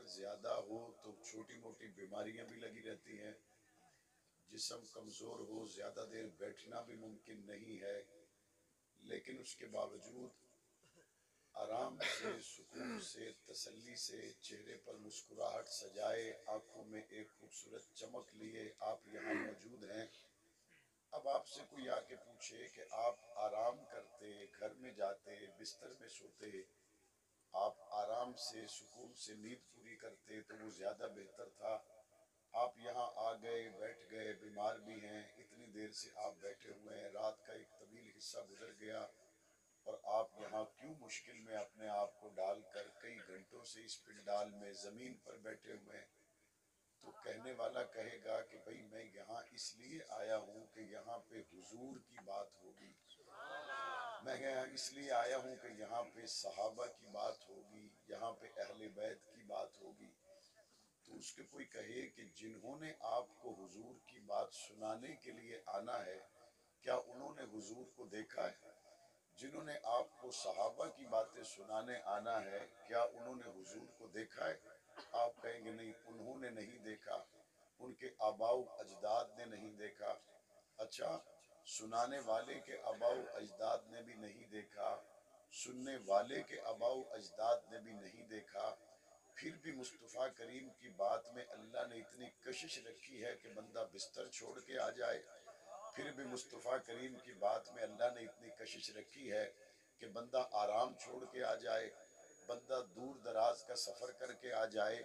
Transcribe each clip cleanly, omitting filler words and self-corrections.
زیادہ ہو تو چھوٹی موٹی بیماریاں بھی لگی رہتی ہیں، جسم کمزور ہو زیادہ دیر بیٹھنا بھی ممکن نہیں ہے، لیکن اس کے باوجود آرام سے، سکون سے، تسلی سے، چہرے پر مسکراہٹ سجائے، آنکھوں میں ایک خوبصورت چمک لیے آپ یہاں موجود ہیں۔ اب آپ سے کوئی آ کے پوچھے کہ آپ آرام کرتے، گھر میں جاتے، بستر میں سوتے، آپ آرام سے سکون سے نیند پوری کرتے تو وہ زیادہ بہتر تھا۔ آپ یہاں آ گئے، بیٹھ گئے، بیمار بھی ہیں، اتنی دیر سے آپ بیٹھے ہوئے ہیں، رات کا ایک طویل حصہ گزر گیا، اور آپ یہاں کیوں مشکل میں اپنے آپ کو ڈال کر کئی گھنٹوں سے اس پنڈال میں زمین پر بیٹھے ہوئے ہیں؟ تو کہنے والا کہے گا کہ بھئی میں یہاں اس لیے آیا ہوں کہ یہاں پہ حضور کی بات ہوگی، میں یہاں اس لیے آیا ہوں کہ یہاں پہ صحابہ کی بات ہوگی، یہاں پہ اہل بیت کی بات ہوگی۔ تو اس کے کوئی کہے کہ جنہوں نے آپ کو حضور کی بات سنانے کے لیے آنا ہے، کیا انہوں نے حضور کو دیکھا ہے؟ جنہوں نے آپ کو صحابہ کی باتیں سنانے آنا ہے، کیا انہوں نے حضور کو دیکھا ہے؟ آپ کہیں گے نہیں، انہوں نے نہیں دیکھا، ان کے آباء و اجداد نے نہیں دیکھا۔ اچھا، سنانے والے کے آباء و اجداد نے بھی نہیں دیکھا، سننے والے کے آباء و اجداد نے بھی نہیں دیکھا، پھر بھی مصطفیٰ کریم کی بات میں اللہ نے اتنی کشش رکھی ہے کہ بندہ بستر چھوڑ کے آ جائے، پھر بھی مصطفیٰ کریم کی بات میں اللہ نے اتنی کشش رکھی ہے کہ بندہ آرام چھوڑ کے آ جائے، بندہ دور دراز کا سفر کر کے آ جائے۔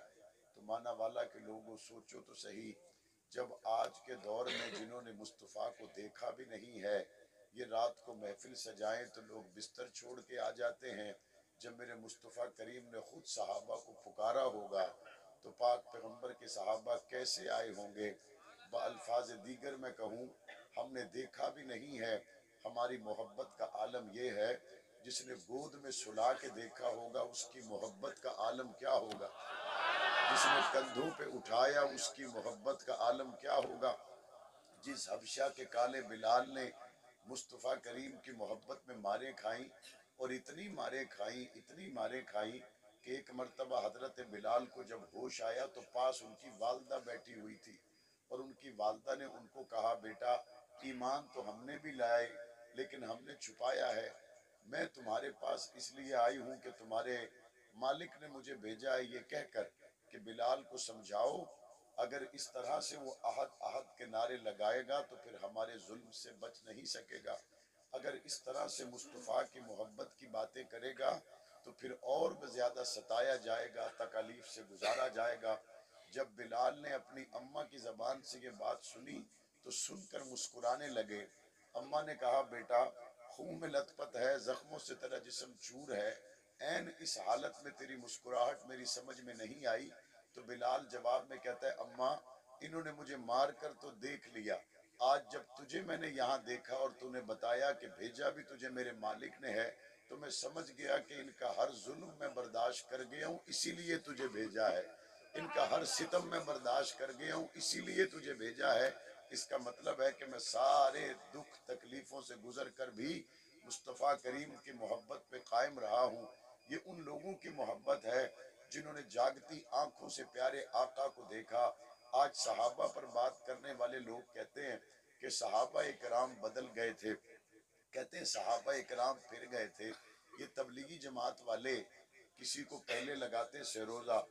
تو مانا والا کے لوگوں سوچو تو صحیح، جب آج کے دور میں جنہوں نے مصطفیٰ کو دیکھا بھی نہیں ہے، یہ رات کو محفل سجائیں تو لوگ بستر چھوڑ کے آ جاتے ہیں، جب میرے مصطفیٰ کریم نے خود صحابہ کو پکارا ہوگا تو پاک پیغمبر کے صحابہ کیسے آئے ہوں گے؟ بالفاظ دیگر میں کہوں، ہم نے دیکھا بھی نہیں ہے، ہماری محبت کا عالم یہ ہے، جس نے گود میں سلا کے دیکھا ہوگا اس کی محبت کا عالم کیا ہوگا، جس نے کندھوں پہ اٹھایا اس کی محبت کا عالم کیا ہوگا۔ جس حبشہ کے کالے بلال نے مصطفیٰ کریم کی محبت میں ماریں کھائیں، اور اتنی ماریں کھائیں، اتنی ماریں کھائیں کہ ایک مرتبہ حضرت بلال کو جب ہوش آیا تو پاس ان کی والدہ بیٹھی ہوئی تھی، اور ان کی والدہ نے ان کو کہا بیٹا ایمان تو ہم نے بھی لائے لیکن ہم نے چھپایا ہے، میں تمہارے پاس اس لیے آئی ہوں کہ تمہارے مالک نے مجھے بھیجا ہے یہ کہہ کر کہ بلال کو سمجھاؤ، اگر اس طرح سے وہ احد احد کے نعرے لگائے گا تو پھر ہمارے ظلم سے بچ نہیں سکے گا، اگر اس طرح سے مصطفیٰ کی محبت کی باتیں کرے گا تو پھر اور بھی زیادہ ستایا جائے گا، تکالیف سے گزارا جائے گا۔ جب بلال نے اپنی اماں کی زبان سے یہ بات سنی تو سن کر مسکرانے لگے۔ اماں نے کہا بیٹا خون میں لت پت ہے، زخموں سے تیرا جسم چور ہے، این اس حالت میں تیری مسکراہٹ میری سمجھ میں نہیں آئی۔ تو بلال جواب میں کہتا ہے اماں انہوں نے مجھے مار کر تو دیکھ لیا، آج جب تجھے میں نے یہاں دیکھا اور تو نے بتایا کہ بھیجا بھی تجھے میرے مالک نے ہے تو میں سمجھ گیا کہ ان کا ہر ظلم میں برداشت کر گیا ہوں اسی لیے تجھے بھیجا ہے، ان کا ہر ستم میں برداشت کر گیا ہوں اسی لیے تجھے بھیجا ہے۔ اس کا مطلب ہے کہ میں سارے دکھ تکلیفوں سے گزر کر بھی مصطفیٰ کریم کی محبت پہ قائم رہا ہوں۔ یہ ان لوگوں کی محبت ہے جنہوں نے جاگتی آنکھوں سے پیارے آقا کو دیکھا۔ آج صحابہ پر بات کرنے والے لوگ کہتے ہیں کہ صحابہ اکرام بدل گئے تھے، کہتے ہیں صحابہ اکرام پھر گئے تھے۔ یہ تبلیغی جماعت والے کسی کو پہلے لگاتے سروزہ،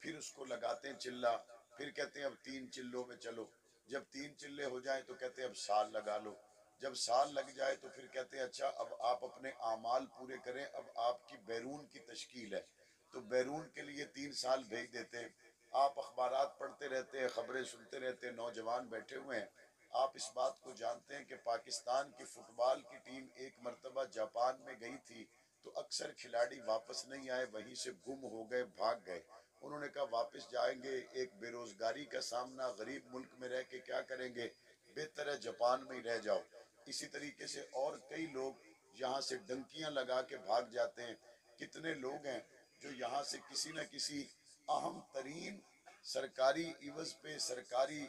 پھر اس کو لگاتے چلہ، پھر کہتے ہیں اب 3 چلوں میں چلو، جب 3 چلے ہو جائیں تو کہتے ہیں اب سال لگا لو، جب سال لگ جائے تو پھر کہتے ہیں اچھا اب آپ اپنے اعمال پورے کریں، اب آپ کی بیرون کی تشکیل ہے، تو بیرون کے لیے 3 سال بھیج دیتے ہیں۔ آپ اخبارات پڑھتے رہتے ہیں، خبریں سنتے رہتے ہیں، نوجوان بیٹھے ہوئے ہیں، آپ اس بات کو جانتے ہیں کہ پاکستان کی فٹ بال کی ٹیم ایک مرتبہ جاپان میں گئی تھی تو اکثر کھلاڑی واپس نہیں آئے، وہیں سے گم ہو گئے، بھاگ گئے، انہوں نے کہا واپس جائیں گے ایک بے روزگاری کا سامنا، غریب ملک میں رہ کے کیا کریں گے، بہتر ہے جاپان میں ہی رہ جاؤ۔ اسی طریقے سے اور کئی لوگ یہاں سے ڈنکیاں لگا کے بھاگ جاتے ہیں۔ کتنے لوگ ہیں جو یہاں سے کسی نہ کسی اہم ترین سرکاری عوض پہ، سرکاری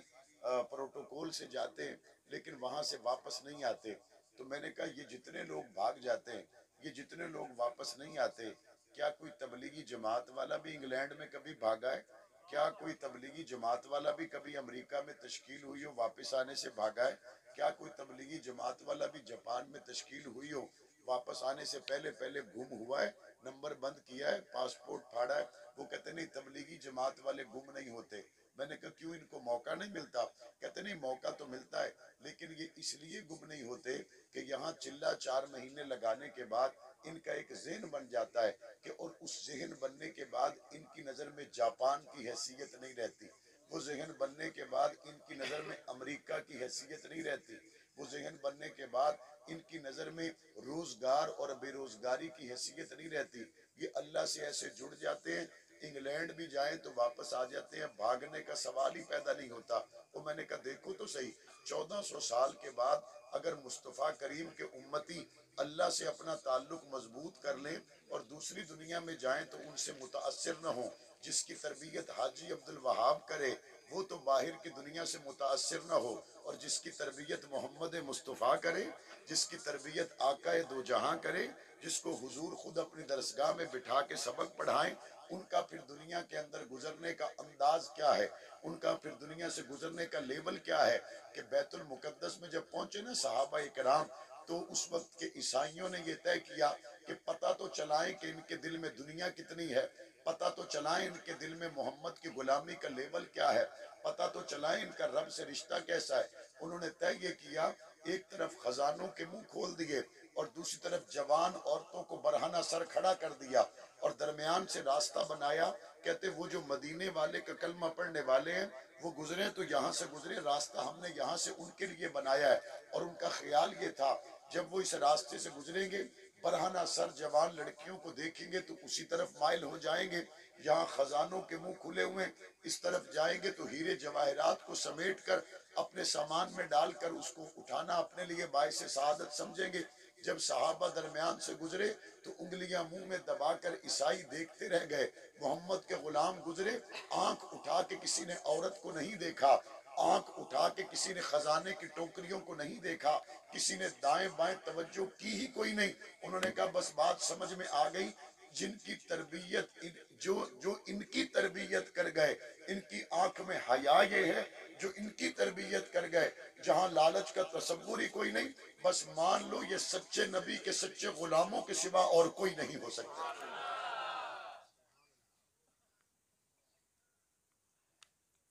پروٹوکول سے جاتے ہیں لیکن وہاں سے واپس نہیں آتے۔ تو میں نے کہا یہ جتنے لوگ بھاگ جاتے ہیں، یہ جتنے لوگ واپس نہیں آتے، کیا کوئی تبلیغی جماعت والا بھی انگلینڈ میں کبھی بھاگا ہے؟ کیا کوئی تبلیغی جماعت والا بھی کبھی امریکہ میں تشکیل ہوئی ہو واپس آنے سے بھاگا ہے؟ کیا کوئی تبلیغی جماعت والا بھی جاپان میں تشکیل ہوئی ہو واپس آنے سے پہلے گم ہوا ہے، نمبر بند کیا ہے، پاسپورٹ پھاڑا ہے؟ وہ کہتے نہیں تبلیغی جماعت والے گم نہیں ہوتے۔ میں نے کہا کیوں، ان کو موقع نہیں ملتا؟ کہتے نہیں موقع تو ملتا ہے، لیکن یہ اس لیے گم نہیں ہوتے کہ یہاں چلہ 4 مہینے لگانے کے بعد ان کا ایک ذہن بن جاتا ہے کہ، اور اس ذہن بننے کے بعد ان کی نظر میں جاپان کی حیثیت نہیں رہتی، وہ ذہن بننے کے بعد ان کی نظر میں امریکہ کی حیثیت نہیں رہتی، وہ ذہن بننے کے بعد ان کی نظر میں روزگار اور بے روزگاری کی حیثیت نہیں رہتی۔ یہ اللہ سے ایسے جڑ جاتے ہیں، انگلینڈ بھی جائیں تو واپس آ جاتے ہیں، بھاگنے کا سوال ہی پیدا نہیں ہوتا۔ وہ میں نے کہا دیکھو تو صحیح، 1400 سال کے بعد اگر مصطفیٰ کریم کے امتی اللہ سے اپنا تعلق مضبوط کر لیں اور دوسری دنیا میں جائیں تو ان سے متاثر نہ ہوں۔ جس کی تربیت حاجی عبدالوہاب کرے وہ تو باہر کی دنیا سے متاثر نہ ہو، اور جس کی تربیت محمد مصطفیٰ کرے، جس کی تربیت آقا دو جہاں کرے، جس کو حضور خود اپنی درسگاہ میں بٹھا کے سبق پڑھائیں، ان کا پھر دنیا کے اندر گزرنے کا انداز کیا ہے، ان کا پھر دنیا سے گزرنے کا لیول کیا ہے کہ بیت المقدس میں جب پہنچے نا صحابہ کرام، تو اس وقت کے عیسائیوں نے یہ طے کیا کہ پتہ تو چلائیں کہ ان کے دل میں دنیا کتنی ہے، پتہ تو چلائیں ان کے دل میں محمد کی غلامی کا لیول کیا ہے، پتہ تو چلائیں ان کا رب سے رشتہ کیسا ہے۔ انہوں نے طے یہ کیا، ایک طرف خزانوں کے منہ کھول دیے اور دوسری طرف جوان عورتوں کو برہنہ سر کھڑا کر دیا اور درمیان سے راستہ بنایا۔ کہتے وہ جو مدینے والے کا کلمہ پڑھنے والے ہیں وہ گزرے تو یہاں سے گزرے، راستہ ہم نے یہاں سے ان کے لیے بنایا ہے، اور ان کا خیال یہ تھا جب وہ اس راستے سے گزریں گے برہنہ سر جوان لڑکیوں کو دیکھیں گے تو اسی طرف مائل ہو جائیں گے، یہاں خزانوں کے منہ کھلے ہوئے اس طرف جائیں گے تو ہیرے جواہرات کو سمیٹ کر اپنے سامان میں ڈال کر اس کو اٹھانا اپنے لیے باعث سعادت سمجھیں گے۔ جب صحابہ درمیان سے گزرے تو انگلیاں منہ میں دبا کر عیسائی دیکھتے رہ گئے، محمد کے غلام گزرے، آنکھ اٹھا کے کسی نے عورت کو نہیں دیکھا، آنکھ اٹھا کے کسی نے خزانے کی ٹوکریوں کو نہیں دیکھا، کسی نے دائیں بائیں توجہ کی ہی کوئی نہیں۔ انہوں نے کہا بس بات سمجھ میں آ گئی، جن کی تربیت جو ان کی تربیت کر گئے، ان کی آنکھ میں حیا یہ ہے، جو ان کی تربیت کر گئے جہاں لالچ کا تصور ہی کوئی نہیں، بس مان لو یہ سچے نبی کے سچے غلاموں کے سوا اور کوئی نہیں ہو سکتا۔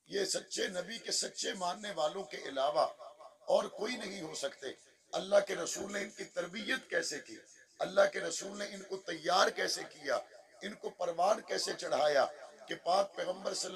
یہ سچے نبی کے سچے ماننے والوں کے علاوہ اور کوئی نہیں ہو سکتے۔ اللہ کے رسول نے ان کی تربیت کیسے کی، اللہ کے رسول نے ان کو تیار کیسے کیا، ان کو پروان کیسے چڑھایا کہ پاک پیغمبر صلی